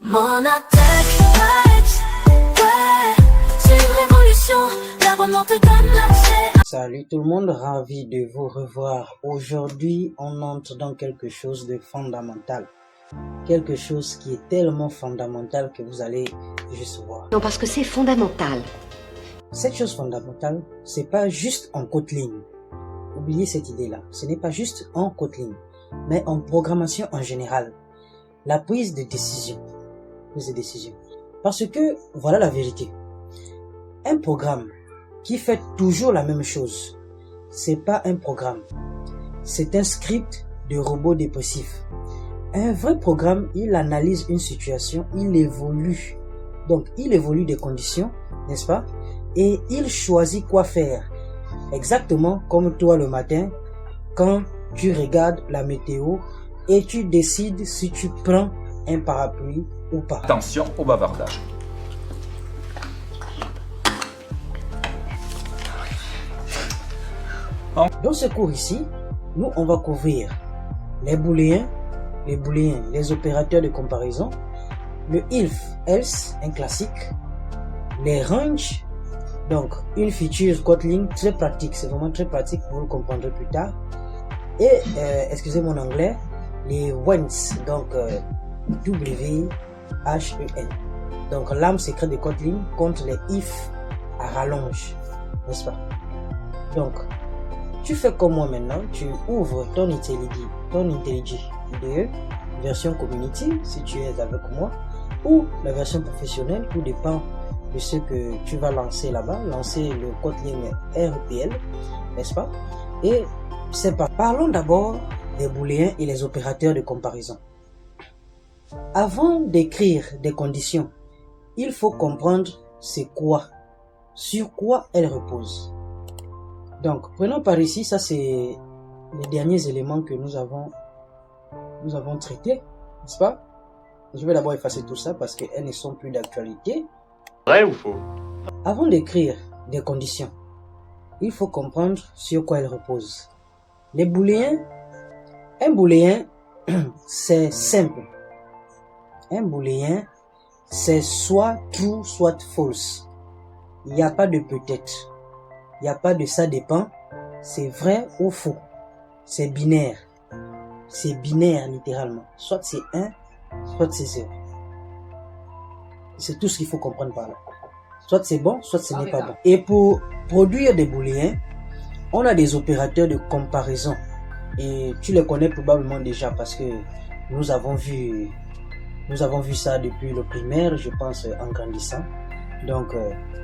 Mon attaque, ouais, c'est une révolution, l'abonnement te donne l'accès. Salut tout le monde, ravi de vous revoir. Aujourd'hui, on entre dans quelque chose de fondamental. Quelque chose qui est tellement fondamental que vous allez juste voir. Non, parce que c'est fondamental. Cette chose fondamentale, c'est pas juste en Kotlin. Oubliez cette idée-là. Ce n'est pas juste en Kotlin, mais en programmation en général. La prise de décision. Parce que, voilà la vérité. Un programme qui fait toujours la même chose, c'est pas un programme. C'est un script de robot dépressif. Un vrai programme, il analyse une situation, il évolue. Donc, il évolue des conditions, n'est-ce pas? Et il choisit quoi faire. Exactement comme toi le matin, quand tu regardes la météo et tu décides si tu prends un parapluie ou pas. Attention au bavardage. Dans ce cours ici, nous on va couvrir les booléens, les opérateurs de comparaison, le if, else, un classique, les ranges, donc une feature Kotlin très pratique, c'est vraiment très pratique, vous le comprendrez plus tard, et excusez mon anglais, les whens, donc W-H-E-N. Donc l'âme secrète de Kotlin contre les if à rallonge, n'est-ce pas? Donc, tu fais comme moi maintenant, tu ouvres ton IntelliJ IDE, version community, si tu es avec moi, ou la version professionnelle, tout dépend de ce que tu vas lancer là-bas, lancer le Kotlin RPL, n'est-ce pas? Et c'est pas. Parlons d'abord des booléens et les opérateurs de comparaison. Avant d'écrire des conditions, il faut comprendre c'est quoi, sur quoi elles reposent. Donc, prenons par ici, ça c'est les derniers éléments que nous avons traités, n'est-ce pas? Je vais d'abord effacer tout ça parce qu'elles ne sont plus d'actualité. Vrai ou faux? Avant d'écrire des conditions, il faut comprendre sur quoi elles reposent. Les booléens, un booléen, c'est simple. Un booléen, c'est soit true, soit false. Il n'y a pas de peut-être. Il n'y a pas de ça dépend. C'est vrai ou faux. C'est binaire. C'est binaire littéralement. Soit c'est 1, soit c'est 0. C'est tout ce qu'il faut comprendre par là. Soit c'est bon, soit ce n'est pas bon. Et pour produire des booléens, on a des opérateurs de comparaison. Et tu les connais probablement déjà parce que nous avons vu ça depuis le primaire, je pense, en grandissant. Donc,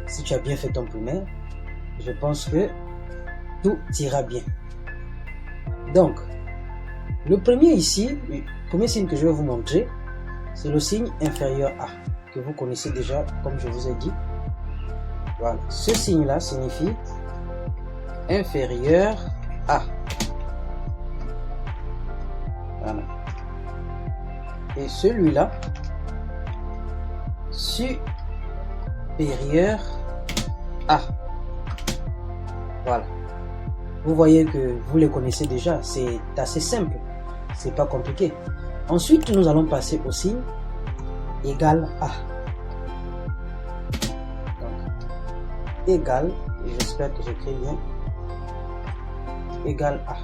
si tu as bien fait ton primaire, je pense que tout ira bien. Donc, le premier ici, le premier signe que je vais vous montrer, c'est le signe inférieur à, que vous connaissez déjà, comme je vous ai dit. Voilà, ce signe-là signifie inférieur à. Voilà. Et celui-là, supérieur à. Voilà. Vous voyez que vous les connaissez déjà, c'est assez simple, c'est pas compliqué. Ensuite, nous allons passer au signe égal à. Donc, égal, et j'espère que j'écris bien, égal à.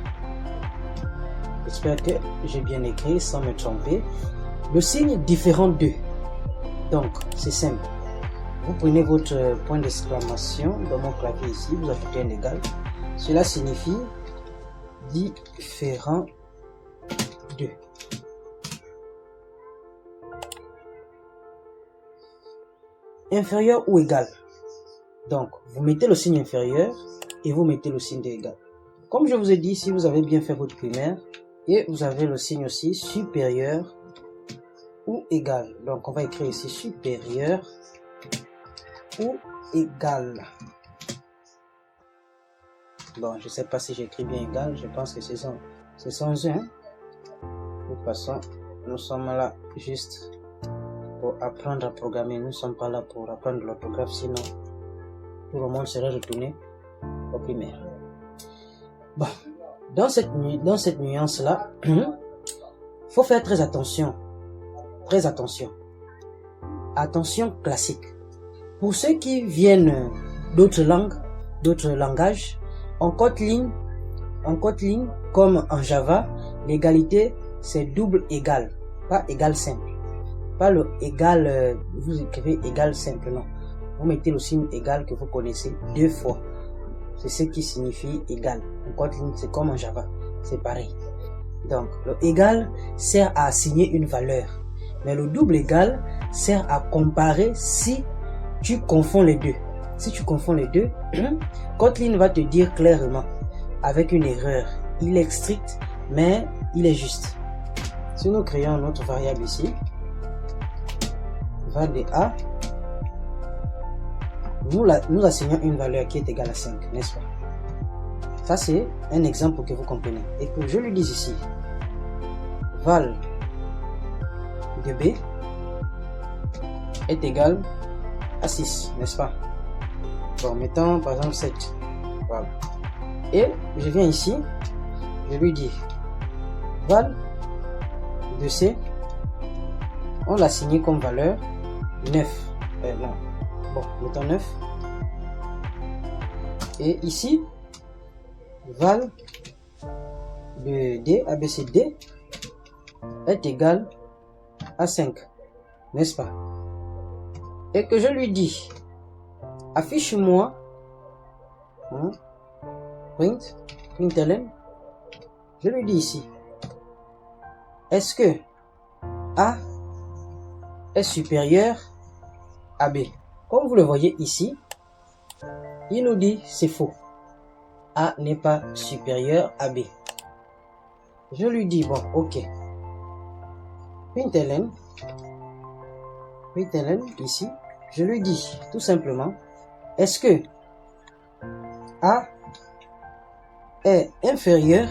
J'espère que j'ai bien écrit sans me tromper. Le signe différent de. Donc, c'est simple. Vous prenez votre point d'exclamation dans mon clavier ici, vous ajoutez un égal. Cela signifie différent de. Inférieur ou égal. Donc, vous mettez le signe inférieur et vous mettez le signe de égal. Comme je vous ai dit, si vous avez bien fait votre primaire, et vous avez le signe aussi supérieur ou égal. Donc, on va écrire ici supérieur ou égal. Bon, je ne sais pas si j'écris bien égal, je pense que c'est sans un. De toute façon, nous sommes là juste pour apprendre à programmer, nous ne sommes pas là pour apprendre l'orthographe, sinon tout le monde serait retourné au primaire. Bon, dans cette nuance-là, faut faire très attention. attention classique. Pour ceux qui viennent d'autres langues, d'autres langages, en Kotlin, comme en Java, l'égalité c'est double égal, pas égal simple. Pas le égal, vous écrivez égal simple, non. Vous mettez le signe égal que vous connaissez 2 fois. C'est ce qui signifie égal. En Kotlin, c'est comme en Java, c'est pareil. Donc, le égal sert à assigner une valeur. Mais le double égal sert à comparer si tu confonds les deux. Si tu confonds les deux, Kotlin va te dire clairement, avec une erreur. Il est strict, mais il est juste. Si nous créons notre variable ici, val de A, nous assignons une valeur qui est égale à 5, n'est-ce pas? Ça, c'est un exemple pour que vous compreniez. Et que je lui dise ici, val de B est égal à 6, n'est-ce pas? Bon, mettons par exemple 7. Voilà. Et je viens ici, je lui dis val de C, on l'a assigné comme valeur 9. Non. Bon, mettons 9. Et ici, val de D, ABCD est égal à 5, n'est-ce pas? Et que je lui dis, affiche-moi println, je lui dis ici, est-ce que A est supérieur à B? Comme vous le voyez ici, il nous dit c'est faux. A n'est pas supérieur à B. Je lui dis, bon, ok. Println, ici, je lui dis tout simplement, est-ce que A est inférieur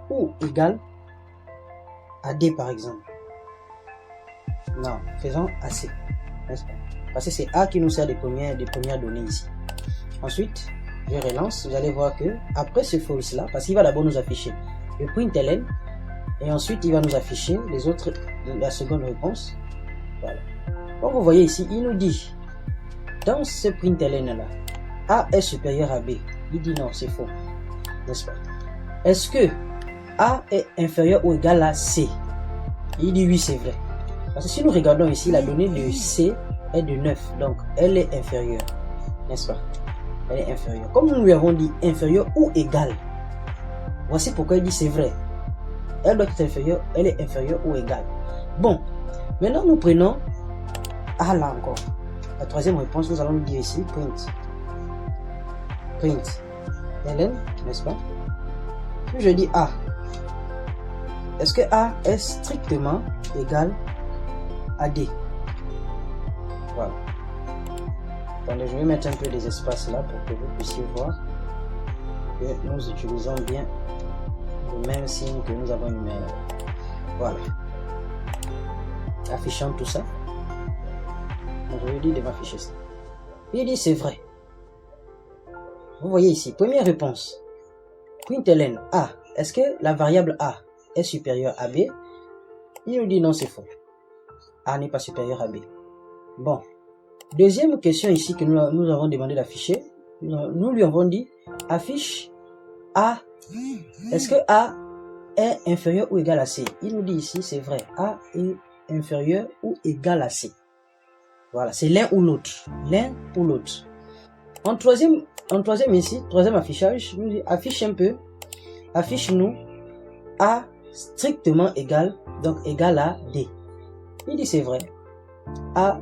ou égal à D par exemple? Non, faisons à C, n'est-ce pas? Parce que c'est A qui nous sert des premières données ici. Ensuite, je relance, vous allez voir que après ce false là, parce qu'il va d'abord nous afficher le println et ensuite il va nous afficher les autres, la seconde réponse. Voilà. Comme vous voyez ici, il nous dit dans ce println là, A est supérieur à B. Il dit non, c'est faux, n'est-ce pas? Est-ce que A est inférieur ou égal à C? Il dit oui, c'est vrai. Parce que si nous regardons ici, la donnée de C est de 9, donc elle est inférieure, n'est-ce pas? Elle est inférieure. Comme nous lui avons dit inférieure ou égale, voici pourquoi il dit c'est vrai. Elle doit être inférieure, elle est inférieure ou égale. Bon, maintenant nous prenons A là encore. La troisième réponse, nous allons lui dire ici print ln, n'est-ce pas? Puis je dis A. Est-ce que A est strictement égal à D? Voilà. Attendez, je vais mettre un peu des espaces là pour que vous puissiez voir que nous utilisons bien le même signe que nous avons numéré. Voilà. Affichant tout ça. Donc je lui dis de m'afficher ça. Il dit c'est vrai. Vous voyez ici, première réponse. Println A. Est-ce que la variable A est supérieure à B? Il nous dit non, c'est faux. A n'est pas supérieur à B. Bon. Deuxième question ici que nous avons demandé d'afficher. Nous lui avons dit affiche A. Est-ce que A est inférieur ou égal à C? Il nous dit ici, c'est vrai. A est inférieur ou égal à C. Voilà, c'est l'un ou l'autre. L'un ou l'autre. En troisième ici, troisième affichage, nous dit affiche un peu. Affiche-nous A strictement égal, donc égal à D. Il dit c'est vrai. A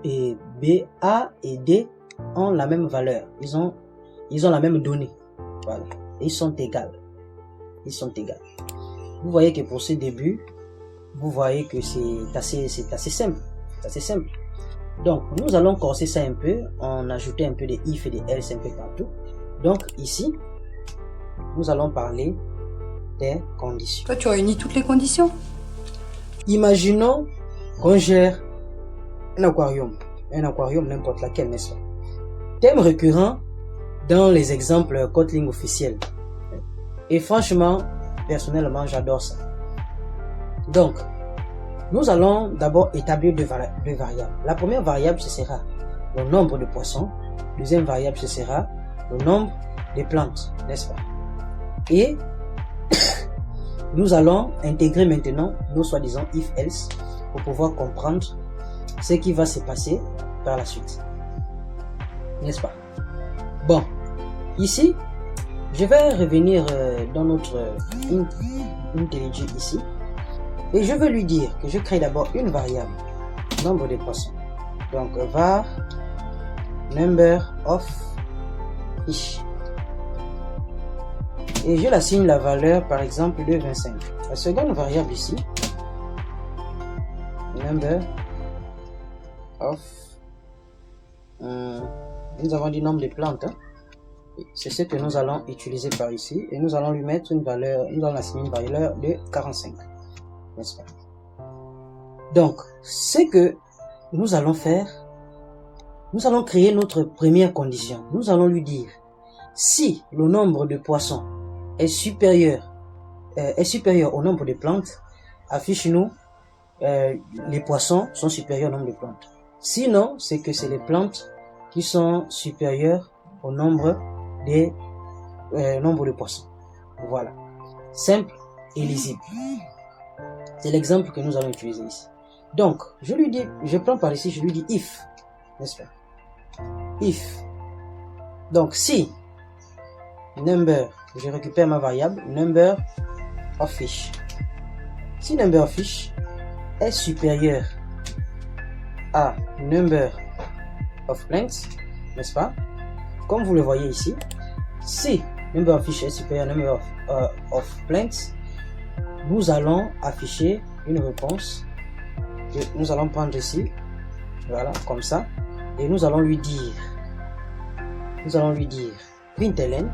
et B, A et D ont la même valeur. Ils ont la même donnée. Voilà. Ils sont égaux. Ils sont égaux. Vous voyez que pour ce début, vous voyez que c'est assez simple. C'est assez simple. Donc, nous allons corser ça un peu, en ajouter un peu de if et de else un peu partout. Donc, ici, nous allons parler des conditions. Toi, tu réunis toutes les conditions. Imaginons qu'on gère un aquarium n'importe laquelle, n'est-ce pas? Thème récurrent dans les exemples Kotlin officiels. Et franchement, personnellement, j'adore ça. Donc, nous allons d'abord établir deux variables. La première variable, ce sera le nombre de poissons. Deuxième variable, ce sera le nombre de plantes, n'est-ce pas? Et nous allons intégrer maintenant nos soi-disant if-else pour pouvoir comprendre ce qui va se passer par la suite, n'est-ce pas? Bon, ici, je vais revenir dans notre IntelliJ ici, et je vais lui dire que je crée d'abord une variable, nombre de poissons. Donc var number of fish. Et je l'assigne la valeur par exemple de 25. La seconde variable ici, number of, nous avons dit nombre de plantes, hein? C'est ce que nous allons utiliser par ici, et nous allons lui mettre une valeur, nous allons assigner une valeur de 45, n'est-ce pas? Donc, ce que nous allons faire, nous allons créer notre première condition. Nous allons lui dire, si le nombre de poissons est supérieur au nombre de plantes, affiche-nous les poissons sont supérieurs au nombre de plantes. Sinon, c'est que c'est les plantes qui sont supérieures au nombre de poissons. Voilà. Simple et lisible. C'est l'exemple que nous allons utiliser ici. Donc, je lui dis, je prends par ici, je lui dis if, n'est-ce pas? If. Donc, si number, je récupère ma variable, number of fish. Si number of fish est supérieur à number of plants, n'est-ce pas? Comme vous le voyez ici, si number of fish est supérieur à number of plants, nous allons afficher une réponse que nous allons prendre ici, voilà, comme ça, et nous allons lui dire println,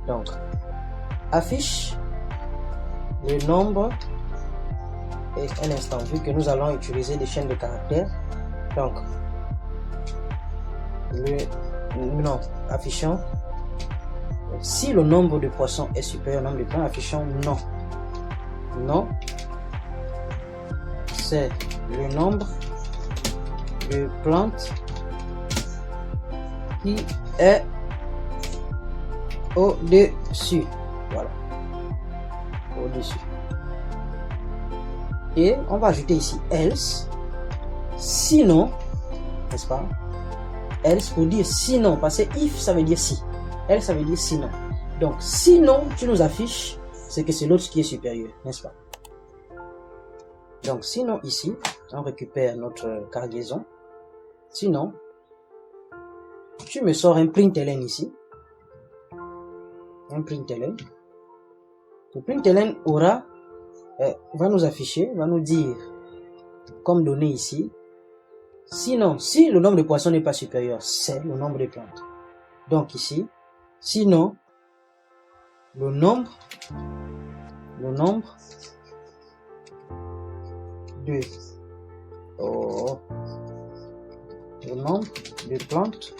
donc affiche le nombre, et un instant, vu que nous allons utiliser des chaînes de caractères, donc affichons si le nombre de poissons est supérieur au nombre de plantes, affichons non. Non, c'est le nombre de plantes qui est au-dessus. Voilà. Au-dessus. Et on va ajouter ici else. Sinon, n'est-ce pas? Else pour dire sinon, parce que if ça veut dire si. Else ça veut dire sinon. Donc sinon, tu nous affiches, c'est que c'est l'autre qui est supérieur, n'est-ce pas? Donc sinon ici, on récupère notre cargaison. Sinon, tu me sors un println ici. Un println. Le println aura, va nous afficher, va nous dire, comme donné ici, sinon, si le nombre de poissons n'est pas supérieur, c'est le nombre de plantes. Donc ici, sinon, le nombre de plantes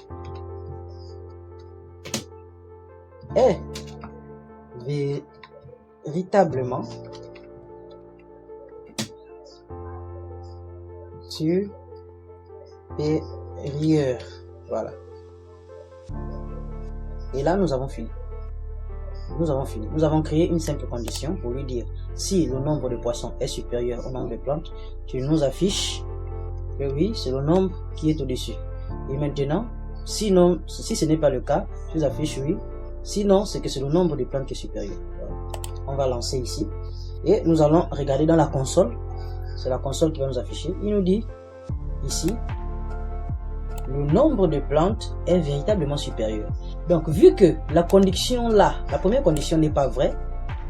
est véritablement supérieur. Voilà. Et là, nous avons fini. Nous avons créé une simple condition pour lui dire si le nombre de poissons est supérieur au nombre de plantes, tu nous affiches que oui, c'est le nombre qui est au-dessus. Et maintenant, sinon, si ce n'est pas le cas, tu nous affiches oui. Sinon, c'est que c'est le nombre de plantes qui est supérieur. Voilà. On va lancer ici. Et nous allons regarder dans la console. C'est la console qui va nous afficher. Il nous dit ici, le nombre de plantes est véritablement supérieur. Donc, vu que la condition là, la première condition n'est pas vraie,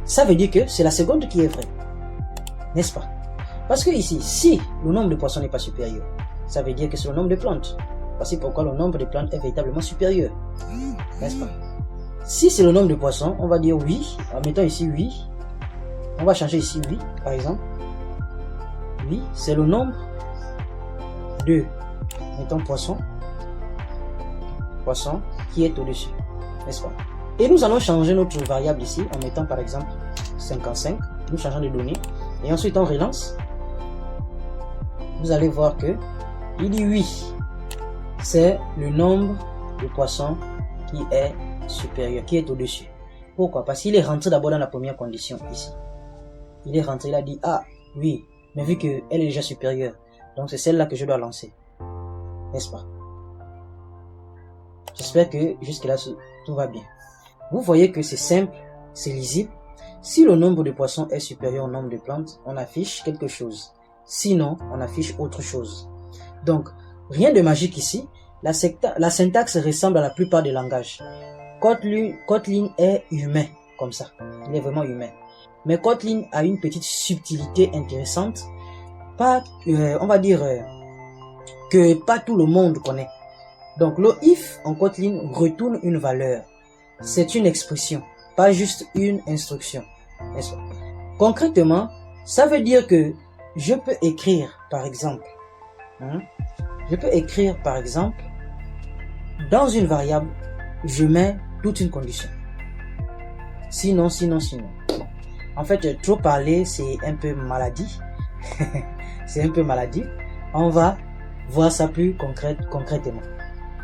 ça veut dire que c'est la seconde qui est vraie. N'est-ce pas? Parce que ici, si le nombre de poissons n'est pas supérieur, ça veut dire que c'est le nombre de plantes. Voici pourquoi le nombre de plantes est véritablement supérieur. N'est-ce pas? Si c'est le nombre de poissons, on va dire oui. En mettant ici oui. On va changer ici oui, par exemple. Oui, c'est le nombre de, mettons poisson qui est au-dessus, n'est-ce pas? Et nous allons changer notre variable ici en mettant par exemple 55. Nous changeons de données. Et ensuite, on relance. Vous allez voir que il dit oui. C'est le nombre de poissons qui est supérieur, qui est au-dessus. Pourquoi? Parce qu'il est rentré d'abord dans la première condition ici. Il est rentré, il a dit, ah oui, mais vu qu'elle est déjà supérieure, donc c'est celle-là que je dois lancer. N'est-ce pas? J'espère que jusque-là, tout va bien. Vous voyez que c'est simple, c'est lisible. Si le nombre de poissons est supérieur au nombre de plantes, on affiche quelque chose. Sinon, on affiche autre chose. Donc, rien de magique ici. La syntaxe ressemble à la plupart des langages. Kotlin est humain, comme ça. Il est vraiment humain. Mais Kotlin a une petite subtilité intéressante. On va dire que pas tout le monde connaît. Donc, le if en Kotlin retourne une valeur. C'est une expression, pas juste une instruction. Concrètement, ça veut dire que je peux écrire, par exemple, dans une variable, je mets toute une condition. Sinon. En fait, trop parler, c'est un peu maladie. C'est un peu maladie. On va voir ça plus concrètement.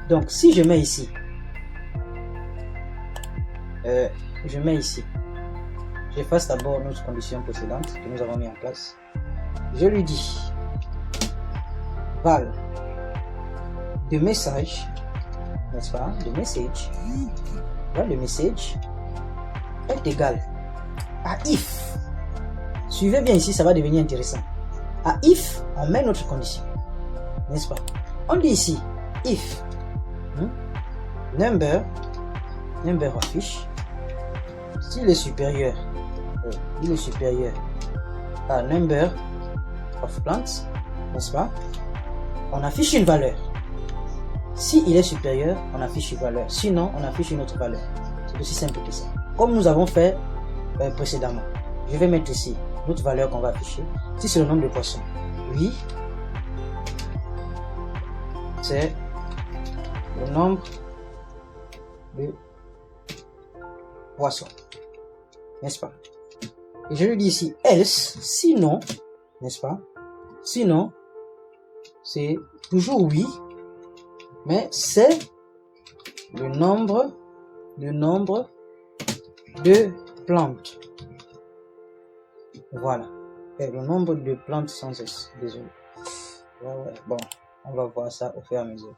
Donc, si je mets ici, j'efface d'abord notre condition précédente que nous avons mis en place. Je lui dis val de message, n'est-ce pas, de message, val de message est égal à if. Suivez bien ici, ça va devenir intéressant. À if, on met notre condition, n'est-ce pas? On dit ici if number affiche, s'il est supérieur, à number of plants, n'est-ce pas? On affiche une valeur. Si il est supérieur, on affiche une valeur. Sinon, on affiche une autre valeur. C'est aussi simple que ça. Comme nous avons fait précédemment. Je vais mettre ici l'autre valeur qu'on va afficher. Si c'est le nombre de poissons, oui, c'est le nombre de poissons, n'est-ce pas? Et je lui dis ici else, sinon, n'est-ce pas? Sinon, c'est toujours oui, mais c'est le nombre de plantes. Voilà. Et le nombre de plantes sans S. Désolé. Ouais. Bon, on va voir ça au fur et à mesure.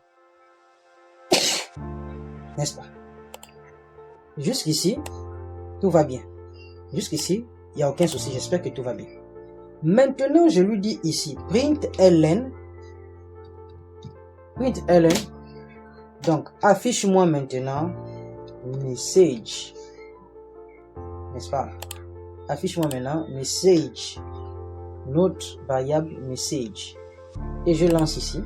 N'est-ce pas? Jusqu'ici, tout va bien. Jusqu'ici, il n'y a aucun souci. J'espère que tout va bien. Maintenant, je lui dis ici, println. Donc, affiche-moi maintenant message. N'est-ce pas? Affiche-moi maintenant message. Notre variable message. Et je lance ici.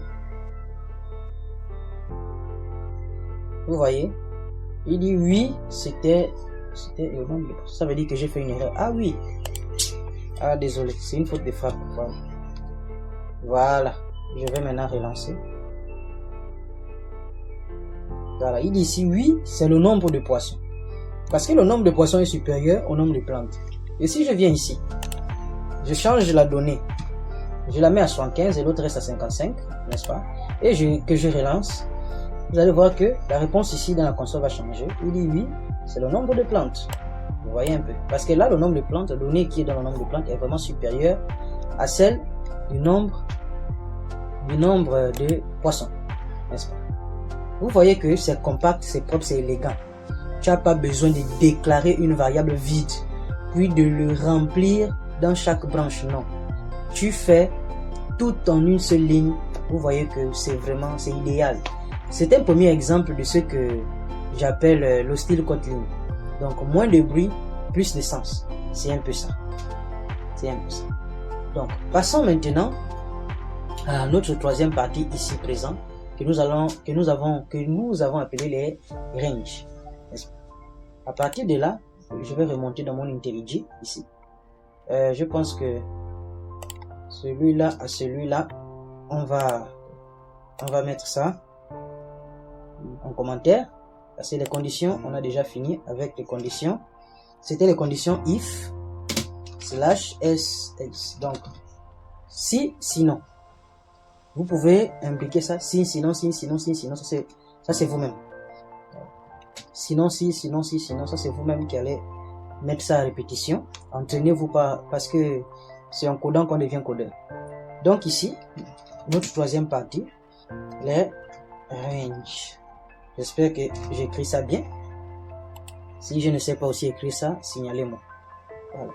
Vous voyez? Il dit oui, c'était le nombre. Ça veut dire que j'ai fait une erreur. Ah oui. Ah désolé, c'est une faute de frappe. Voilà. Je vais maintenant relancer. Voilà, il dit ici oui, c'est le nombre de poissons. Parce que le nombre de poissons est supérieur au nombre de plantes. Et si je viens ici, je change la donnée. Je la mets à 75 et l'autre reste à 55, n'est-ce pas? Et que je relance. Vous allez voir que la réponse ici dans la console va changer. Il dit oui, c'est le nombre de plantes. Vous voyez un peu. Parce que là, le nombre de plantes, la donnée qui est dans le nombre de plantes est vraiment supérieure à celle du nombre de poissons. N'est-ce pas? Vous voyez que c'est compact, c'est propre, c'est élégant. Tu n'as pas besoin de déclarer une variable vide, puis de le remplir dans chaque branche. Non. Tu fais tout en une seule ligne. Vous voyez que c'est idéal. C'est un premier exemple de ce que j'appelle le style Kotlin. Donc, moins de bruit, plus de sens. C'est un peu ça. Donc, passons maintenant à notre troisième partie ici présent que nous avons appelé les ranges. À partir de là, je vais remonter dans mon IntelliJ ici. Je pense que celui-là à celui-là, on va mettre ça en commentaire. Parce que les conditions, on a déjà fini avec les conditions. C'était les conditions if. /ss. Donc, si, sinon. Vous pouvez impliquer ça, si, sinon, ça c'est vous-même. Sinon, si, sinon, ça c'est vous-même qui allez mettre ça à répétition. Entraînez-vous pas, parce que c'est en codant qu'on devient codeur. Donc ici, notre troisième partie, les ranges. J'espère que j'ai écrit ça bien. Si je ne sais pas aussi écrire ça, signalez-moi. Voilà.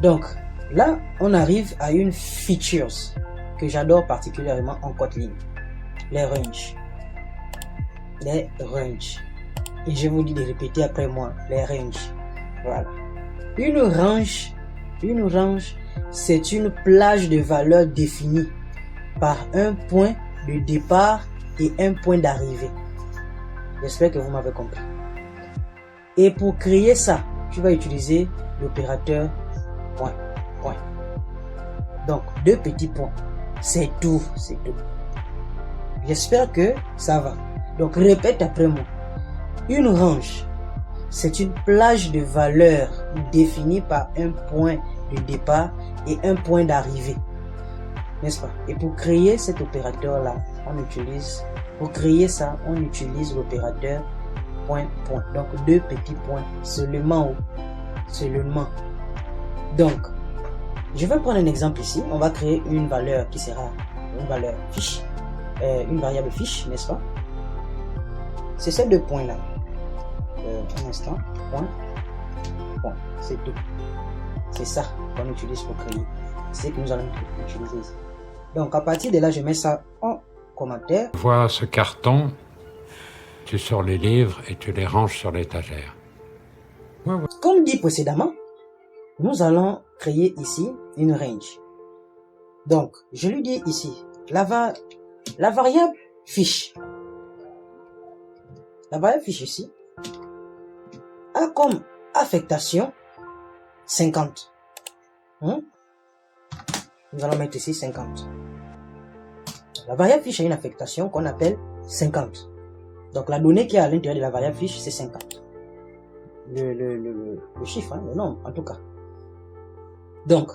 Donc, là, on arrive à une features que j'adore particulièrement en Kotlin. Les ranges. Les ranges. Et je vous dis de répéter après moi. Les ranges. Voilà. Une range, c'est une plage de valeurs définie par un point de départ et un point d'arrivée. J'espère que vous m'avez compris. Et pour créer ça, tu vas utiliser l'opérateur point. Donc, 2 petits points. C'est tout. J'espère que ça va. Donc, répète après moi. Une range, c'est une plage de valeurs définie par un point de départ et un point d'arrivée. N'est-ce pas? Et pour créer cet opérateur-là, pour créer ça, on utilise l'opérateur point. Donc, 2 petits points seulement. Donc, je vais prendre un exemple ici. On va créer une valeur qui sera une valeur fiche, une variable fiche, n'est-ce pas? C'est ces 2 points-là. Un instant, point, c'est tout. C'est ça qu'on utilise pour créer. C'est ce que nous allons utiliser ici. Donc, à partir de là, je mets ça en commentaire. Vois ce carton, tu sors les livres et tu les ranges sur l'étagère. Ouais. Comme dit précédemment, nous allons créer ici une range. Donc, je lui dis ici, la variable fiche. La variable fiche ici a comme affectation 50. Nous allons mettre ici 50. La variable fiche a une affectation qu'on appelle 50. Donc la donnée qui est à l'intérieur de la variable fiche, c'est 50. Le chiffre, le nombre en tout cas. Donc,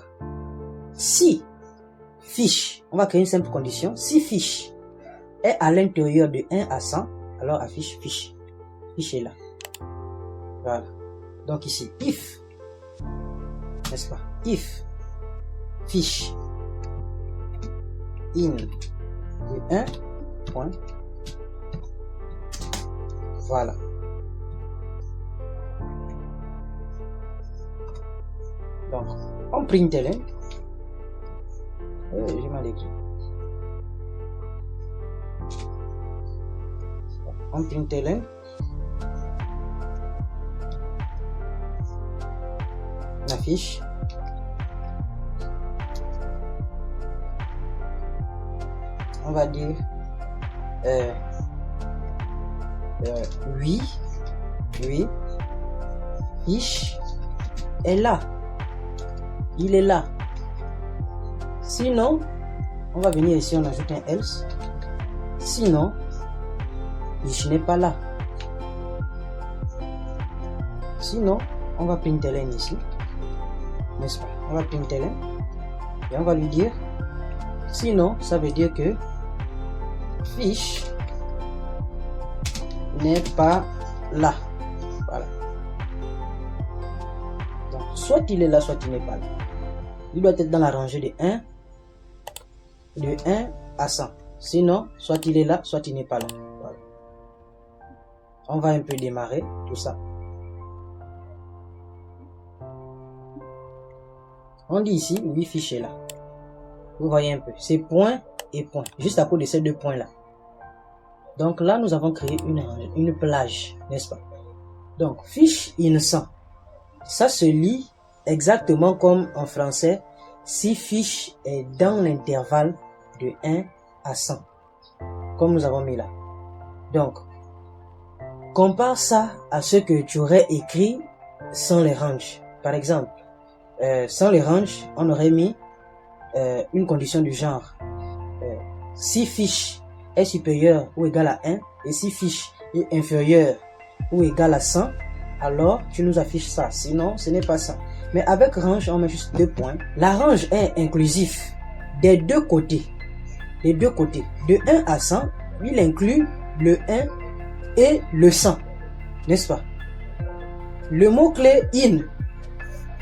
si fiche, on va créer une simple condition, si fiche est à l'intérieur de 1 à 100, alors affiche fiche. Fiche est là. Voilà. Donc ici, if, n'est-ce pas? If fiche in de 1 point. Voilà. Donc, on print ln. J'ai mal écrit. On print ln. On affiche. On va dire oui, fiche est là. Il est là. Sinon, on va venir ici, on ajoute un else. Sinon, fiche n'est pas là. Sinon, on va print ln ici. N'est-ce pas? On va print ln et on va lui dire sinon, ça veut dire que fiche n'est pas là. Voilà. Donc, soit il est là, soit il n'est pas là. Il doit être dans la rangée de 1 à 100. Sinon, soit il est là, soit il n'est pas là. Voilà. On va un peu démarrer tout ça. On dit ici, oui, fiche est là. Vous voyez un peu, c'est point et point, juste à cause de ces 2 points-là. Donc là, nous avons créé une plage, n'est-ce pas? Donc, fiche in 100. Ça se lit exactement comme en français, si fiche est dans l'intervalle de 1 à 100. Comme nous avons mis là. Donc, compare ça à ce que tu aurais écrit sans les ranges. Par exemple, sans les ranges, on aurait mis une condition du genre si fiche est supérieur ou égal à 1 et si fiche est inférieur ou égal à 100, alors tu nous affiches ça, sinon ce n'est pas ça. Mais avec range, on met juste 2 points. La range est inclusif des deux côtés. Des deux côtés. De 1 à 100, il inclut le 1 et le 100. N'est-ce pas? Le mot-clé in,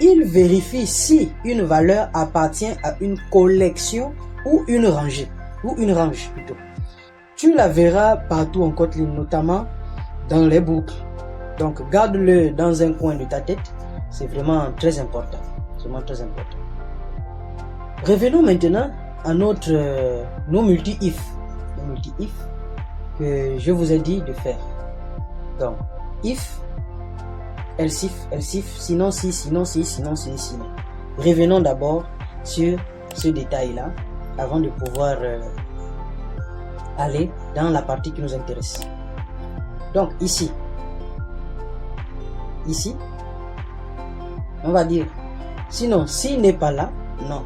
il vérifie si une valeur appartient à une collection ou une rangée. Ou une range plutôt. Tu la verras partout en Kotlin, notamment dans les boucles. Donc garde-le dans un coin de ta tête. C'est vraiment très important. C'est vraiment très important. Revenons maintenant à nos multi-if. Les multi-if que je vous ai dit de faire. Donc, if, else if, sinon si, sinon si, sinon si, sinon. Revenons d'abord sur ce détail-là avant de pouvoir aller dans la partie qui nous intéresse. Donc ici, on va dire, sinon, s'il n'est pas là, non.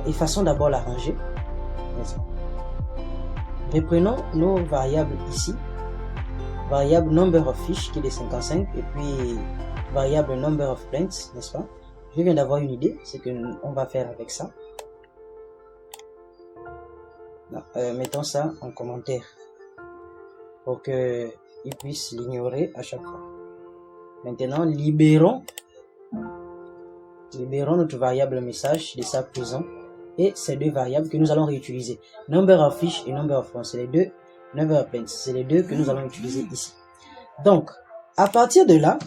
Effaçons d'abord la rangée. Reprenons nos variables ici. Variable number of fish qui est de 55 et puis variable number of plants, n'est-ce pas? Je viens d'avoir une idée, c'est que on va faire avec ça. Non, mettons ça en commentaire pour que ils puissent l'ignorer à chaque fois. Maintenant, libérons notre variable message de sa prison et ces deux variables que nous allons réutiliser. Number of fish et number of plants, c'est les deux. Number of plants, c'est les deux que nous allons utiliser ici. Donc, à partir de là,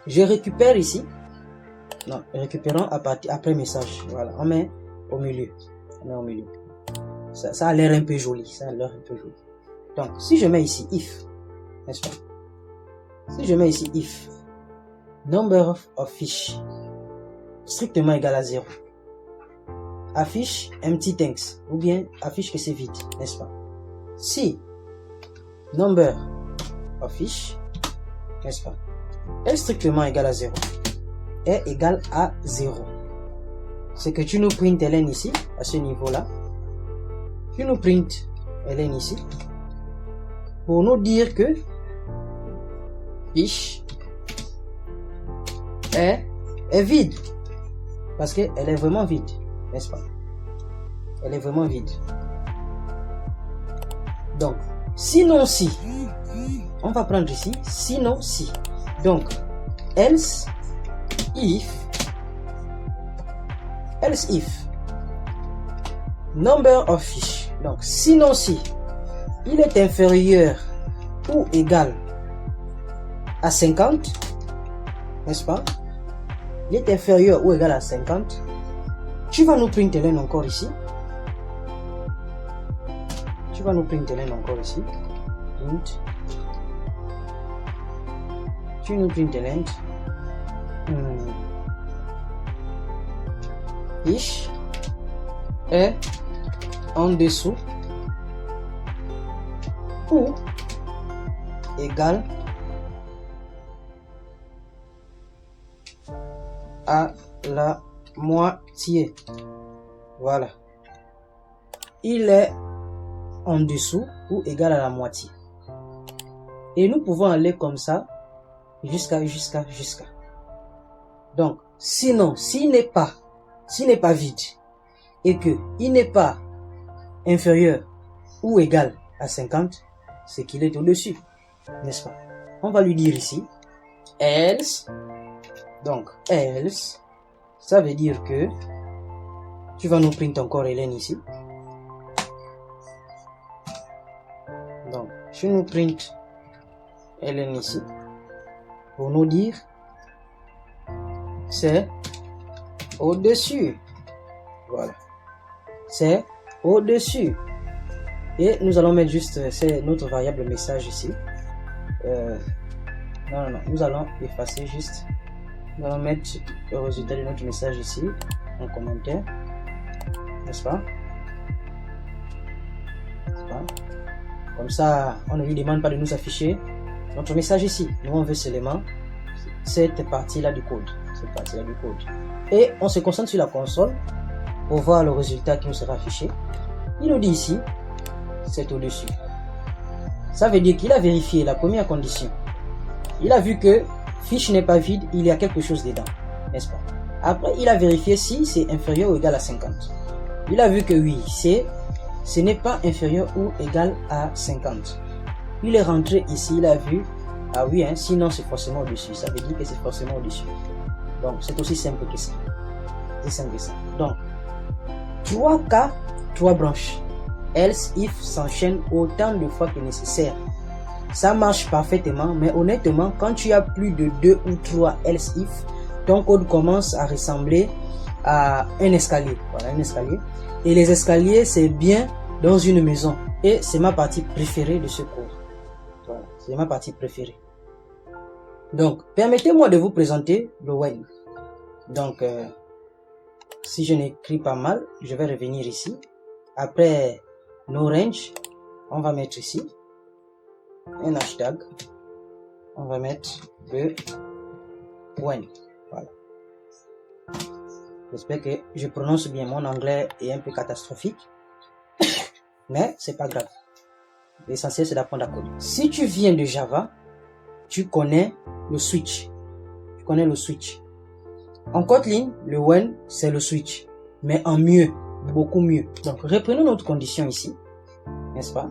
je récupère ici. Non, récupérons à partir après message. Voilà, on met au milieu. On met au milieu. Ça a l'air un peu joli. Ça a l'air un peu joli. Donc, si je mets ici if, n'est-ce pas? Si je mets ici if, number of fish strictement égal à 0, affiche empty tanks ou bien affiche que c'est vide, n'est-ce pas? Si number of fish, n'est-ce pas, est strictement égal à 0, est égal à 0, c'est que tu nous printes ln ici, à ce niveau-là, tu nous printes ln ici, pour nous dire que fish est vide, parce qu'elle est vraiment vide, n'est-ce pas? Elle est vraiment vide. Donc, sinon si, on va prendre ici, sinon si. Donc, else if, number of fish. Donc, sinon si, il est inférieur ou égal à 50, n'est-ce pas? Il est inférieur ou égal à 50. Tu vas nous printer ln encore ici. Tu vas nous printer ln encore ici. Print. Tu nous printer ln. Fish est en dessous ou égal à la moitié. Voilà. Il est en dessous ou égal à la moitié. Et nous pouvons aller comme ça jusqu'à. Donc, sinon, s'il n'est pas vide et que il n'est pas inférieur ou égal à 50, c'est qu'il est au-dessus, n'est-ce pas? On va lui dire ici else. Donc, else, ça veut dire que tu vas nous print encore ln ici. Donc, je nous print ln ici pour nous dire c'est au-dessus. Voilà. C'est au-dessus. Et nous allons mettre juste, c'est notre variable message ici. Non, nous allons effacer juste. Nous allons mettre le résultat de notre message ici en commentaire, n'est-ce pas? Comme ça, on ne lui demande pas de nous afficher notre message ici. Nous, on veut seulement cette partie-là du code. Et on se concentre sur la console pour voir le résultat qui nous sera affiché. Il nous dit ici, c'est au-dessus. Ça veut dire qu'il a vérifié la première condition. Il a vu que fiche n'est pas vide, il y a quelque chose dedans. n'est-ce pas? Après, il a vérifié si c'est inférieur ou égal à 50. Il a vu que oui, ce n'est pas inférieur ou égal à 50. Il est rentré ici, il a vu, ah oui, hein, sinon c'est forcément au-dessus. Ça veut dire que c'est forcément au-dessus. Donc, c'est aussi simple que ça. C'est simple que ça. Donc, 3 cas, 3 branches. Else, if s'enchaîne autant de fois que nécessaire. Ça marche parfaitement, mais honnêtement, quand tu as plus de 2 ou 3 else, if, ton code commence à ressembler à un escalier. Voilà, un escalier. Et les escaliers, c'est bien dans une maison. Et c'est ma partie préférée de ce cours. Voilà, c'est ma partie préférée. Donc, permettez-moi de vous présenter le when. Donc, si je n'écris pas mal, je vais revenir ici. Après no range, on va mettre ici un hashtag. On va mettre le when. Voilà. J'espère que je prononce bien. Mon anglais est un peu catastrophique. Mais c'est pas grave. L'essentiel, c'est d'apprendre à coder. Si tu viens de Java, tu connais le switch. Tu connais le switch. En Kotlin, le when, c'est le switch. Mais en mieux. Beaucoup mieux. Donc, reprenons notre condition ici. N'est-ce pas?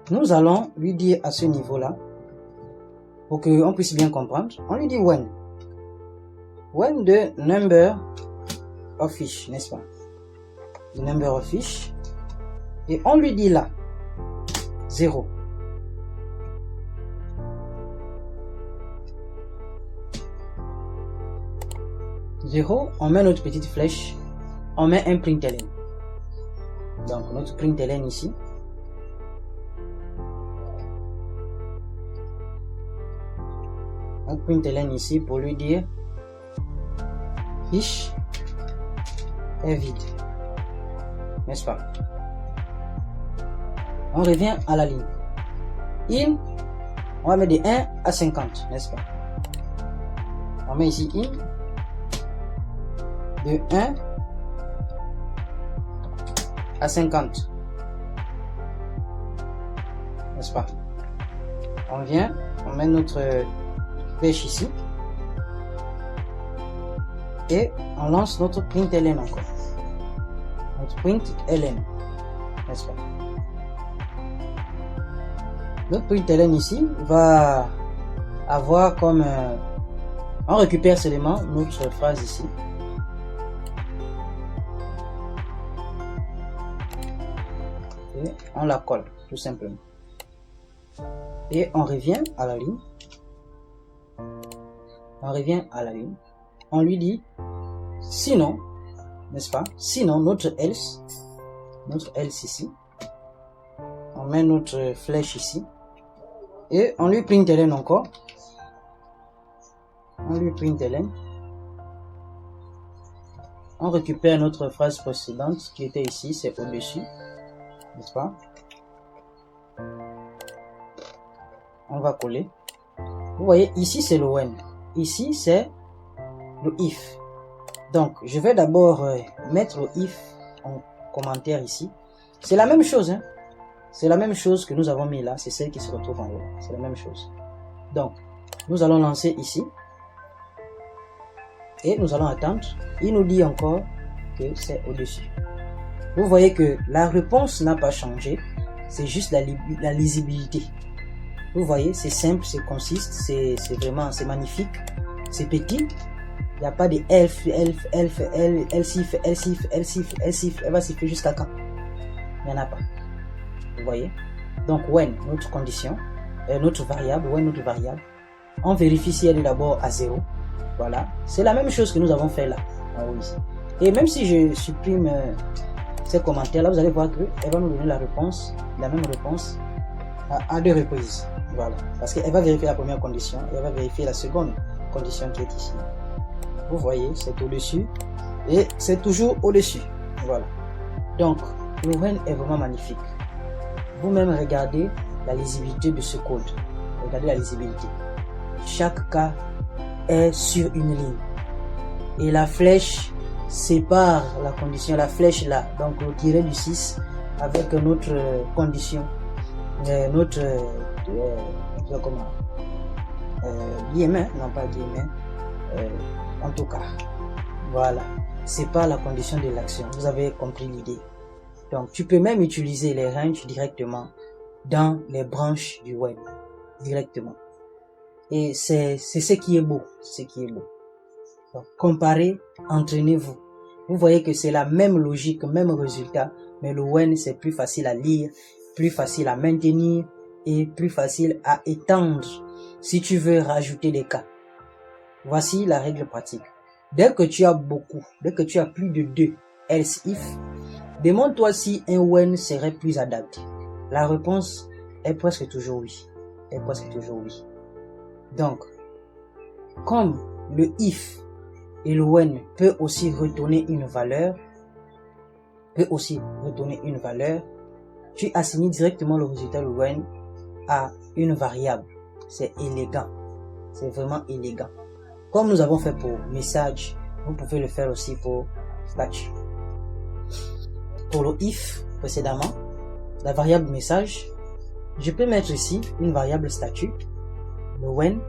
Nous allons lui dire à ce niveau-là, pour qu'on puisse bien comprendre, on lui dit when. When the number of fish, n'est-ce pas? The number of fish. Et on lui dit là, 0. On met notre petite flèche, on met un println. Donc notre println ici. Un println ici pour lui dire fiche est vide. N'est-ce pas? On revient à la ligne. In, on va mettre de 1 à 50, n'est-ce pas? On met ici in de 1 à 50. N'est-ce pas? On vient, on met notre flèche ici. Et on lance notre println encore. Notre println, n'est-ce pas? Notre println ici va avoir comme... on récupère seulement notre phrase ici. Et on la colle, tout simplement. Et on revient à la ligne. On revient à la ligne. On lui dit, sinon, n'est-ce pas? Sinon, notre else ici. On met notre flèche ici. Et on lui println encore. On lui println. On récupère notre phrase précédente qui était ici, c'est au-dessus. N'est-ce pas? On va coller. Vous voyez, ici c'est le when. Ici c'est le if. Donc, je vais d'abord mettre le if en commentaire ici. C'est la même chose, hein? C'est la même chose que nous avons mis là. C'est celle qui se retrouve en haut. C'est la même chose. Donc, nous allons lancer ici. Et nous allons attendre. Il nous dit encore que c'est au-dessus. Vous voyez que la réponse n'a pas changé. C'est juste la lisibilité. Vous voyez, c'est simple, c'est consiste, c'est vraiment, c'est magnifique. C'est petit. Il n'y a pas de elf, elsif. Elle va siffler jusqu'à quand? Il n'y en a pas. Vous voyez? Donc, when, notre condition, notre variable, when, notre variable. On vérifie si elle est d'abord à 0. Voilà. C'est la même chose que nous avons fait là. En haut ici. Et même si je supprime ces commentaires là, vous allez voir qu'elle va nous donner la réponse, la même réponse à 2 reprises. Voilà. Parce qu'elle va vérifier la première condition et elle va vérifier la seconde condition qui est ici. Vous voyez, c'est au-dessus et c'est toujours au-dessus. Voilà. Donc, le when est vraiment magnifique. Vous-même regardez la lisibilité de ce code. Regardez la lisibilité. Chaque cas est sur une ligne. Et la flèche sépare la condition, la flèche là, donc le tiret du 6 avec notre condition, notre guillemin, non pas guillemin, en tout cas. Voilà. C'est pas la condition de l'action. Vous avez compris l'idée. Donc, tu peux même utiliser les ranges directement dans les branches du web. Directement. Et c'est ce qui est beau. Ce qui est beau. Donc, comparez, entraînez-vous. Vous voyez que c'est la même logique, même résultat, mais le WEN c'est plus facile à lire, plus facile à maintenir et plus facile à étendre si tu veux rajouter des cas. Voici la règle pratique. Dès que tu as beaucoup, dès que tu as plus de 2 else if, demande-toi si un WEN serait plus adapté. La réponse est presque toujours oui. Est presque toujours oui. Donc, comme le if et le when peut aussi retourner une valeur, tu assignes directement le résultat du when à une variable. C'est élégant. C'est vraiment élégant. Comme nous avons fait pour message, vous pouvez le faire aussi pour statut. Pour le if précédemment, la variable message, je peux mettre ici une variable statut. Le when,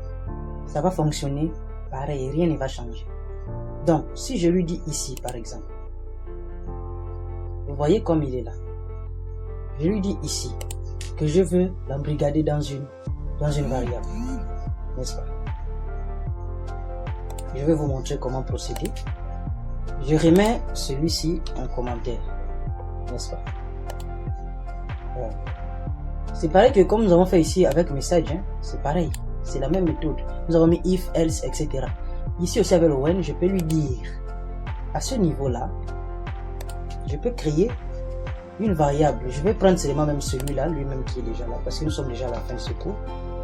ça va fonctionner pareil, rien ne va changer. Donc, si je lui dis ici, par exemple, vous voyez comme il est là. Je lui dis ici que je veux l'embrigader dans une variable, n'est-ce pas? Je vais vous montrer comment procéder. Je remets celui-ci en commentaire, n'est-ce pas? Voilà. C'est pareil que comme nous avons fait ici avec message, hein, c'est pareil, c'est la même méthode. Nous avons mis if, else, etc. Ici aussi avec le when, je peux lui dire, à ce niveau-là, je peux créer une variable. Je vais prendre seulement même celui-là, lui-même qui est déjà là, parce que nous sommes déjà à la fin de ce cours.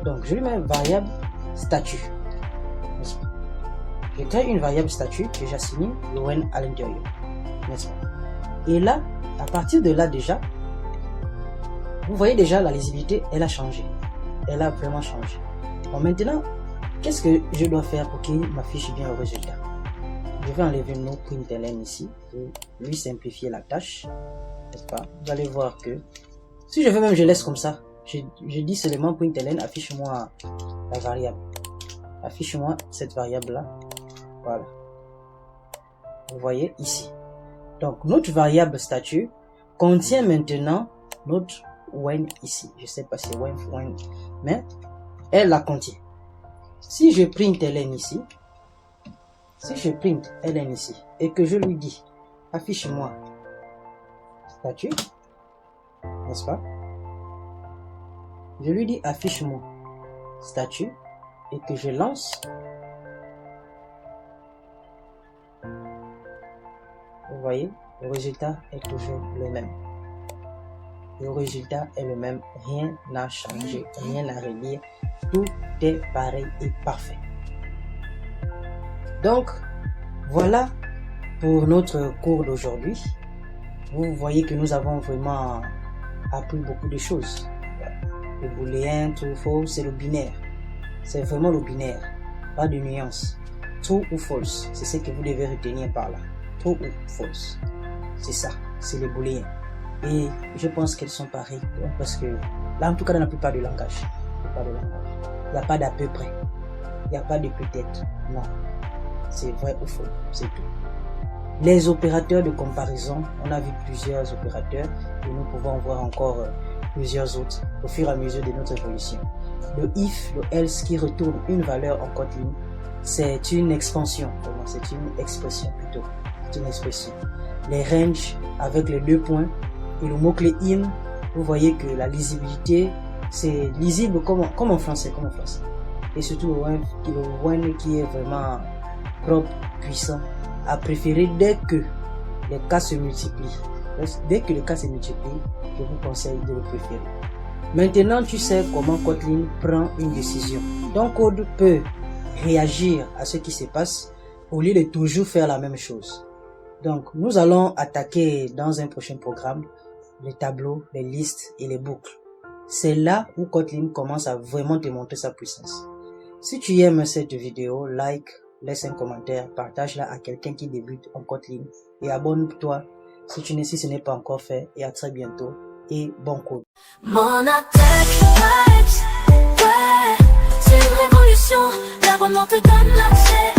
Donc, je lui mets variable statut. Je crée une variable statut que j'assigne le when à l'intérieur. N'est-ce pas? Et là, à partir de là déjà, vous voyez déjà la lisibilité, elle a changé. Elle a vraiment changé. Bon, maintenant, qu'est-ce que je dois faire pour qu'il m'affiche bien le résultat? Je vais enlever nos println ici pour lui simplifier la tâche. N'est-ce pas? Vous allez voir que si je veux même, je laisse comme ça. Je dis seulement println, affiche-moi la variable. Affiche-moi cette variable-là. Voilà. Vous voyez ici. Donc, notre variable statut contient maintenant notre when ici. Je sais pas si when, mais elle la contient. Si je print ln ici, et que je lui dis affiche-moi statut, n'est-ce pas? Je lui dis affiche-moi statut et que je lance, vous voyez, le résultat est toujours le même. Le résultat est le même, rien n'a changé, rien à relire, tout est pareil et parfait. Donc, voilà pour notre cours d'aujourd'hui. Vous voyez que nous avons vraiment appris beaucoup de choses. Le booléen, true, faux, c'est le binaire. C'est vraiment le binaire, pas de nuance. True ou false, c'est ce que vous devez retenir par là. True ou false, c'est ça, c'est le booléen. Et je pense qu'elles sont pareilles, parce que là, en tout cas, dans la plupart du langage, il n'y a pas d'à peu près, il n'y a pas de peut-être, non, c'est vrai ou faux, c'est tout. Les opérateurs de comparaison, on a vu plusieurs opérateurs et nous pouvons voir encore plusieurs autres au fur et à mesure de notre évolution. Le if, le else qui retourne une valeur en Kotlin, c'est une expansion, c'est une expression plutôt, c'est une expression. Les ranges avec les 2 points et le mot-clé in, vous voyez que la lisibilité, c'est lisible comme en français, Et surtout le when qui est vraiment propre, puissant, à préférer dès que les cas se multiplient. Dès que les cas se multiplient, je vous conseille de le préférer. Maintenant, tu sais comment Kotlin prend une décision. Ton code peut réagir à ce qui se passe au lieu de toujours faire la même chose. Donc, nous allons attaquer dans un prochain programme les tableaux, les listes et les boucles. C'est là où Kotlin commence à vraiment démontrer sa puissance. Si tu aimes cette vidéo, like, laisse un commentaire, partage-la à quelqu'un qui débute en Kotlin et abonne-toi si ce n'est pas encore fait, et à très bientôt et bon cours. Monatech Vibes, ouais, c'est une révolution, l'abonnement te donne l'accès.